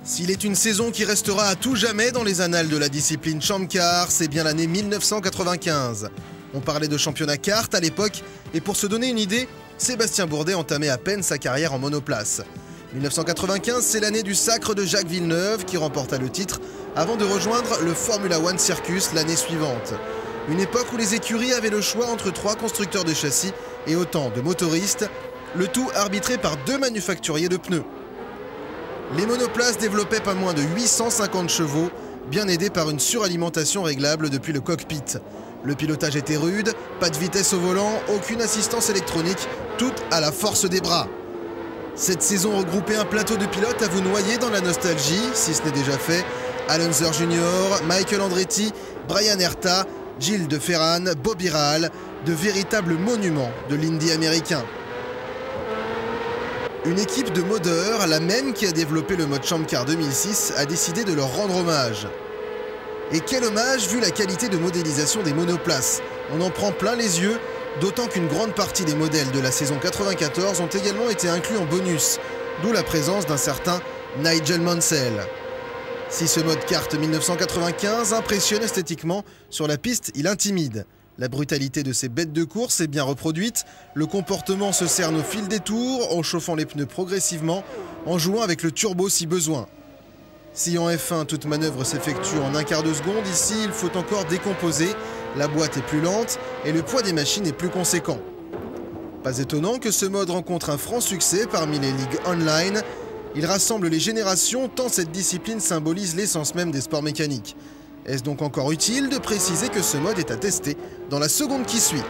S'il est une saison qui restera à tout jamais dans les annales de la discipline Champ Car, c'est bien l'année 1995. On parlait de championnat kart à l'époque, et pour se donner une idée, Sébastien Bourdet entamait à peine sa carrière en monoplace. 1995, c'est l'année du sacre de Jacques Villeneuve qui remporta le titre avant de rejoindre le Formula One Circus l'année suivante. Une époque où les écuries avaient le choix entre 3 constructeurs de châssis et autant de motoristes, le tout arbitré par 2 manufacturiers de pneus. Les monoplaces développaient pas moins de 850 chevaux, bien aidés par une suralimentation réglable depuis le cockpit. Le pilotage était rude, pas de vitesse au volant, aucune assistance électronique, tout à la force des bras. Cette saison regroupait un plateau de pilotes à vous noyer dans la nostalgie, si ce n'est déjà fait. Al Unser Jr., Michael Andretti, Brian Herta, Gilles de Ferran, Bobby Rahal, de véritables monuments de l'Indy américain. Une équipe de modeurs, la même qui a développé le mode Champ Car 2006, a décidé de leur rendre hommage. Et quel hommage vu la qualité de modélisation des monoplaces. On en prend plein les yeux, d'autant qu'une grande partie des modèles de la saison 94 ont également été inclus en bonus, d'où la présence d'un certain Nigel Mansell. Si ce mode kart 1995 impressionne esthétiquement, sur la piste il intimide. La brutalité de ces bêtes de course est bien reproduite, le comportement se cerne au fil des tours, en chauffant les pneus progressivement, en jouant avec le turbo si besoin. Si en F1 toute manœuvre s'effectue en un quart de seconde, ici il faut encore décomposer, la boîte est plus lente et le poids des machines est plus conséquent. Pas étonnant que ce mode rencontre un franc succès parmi les ligues online. Il rassemble les générations tant cette discipline symbolise l'essence même des sports mécaniques. Est-ce donc encore utile de préciser que ce mode est à tester dans la seconde qui suit ?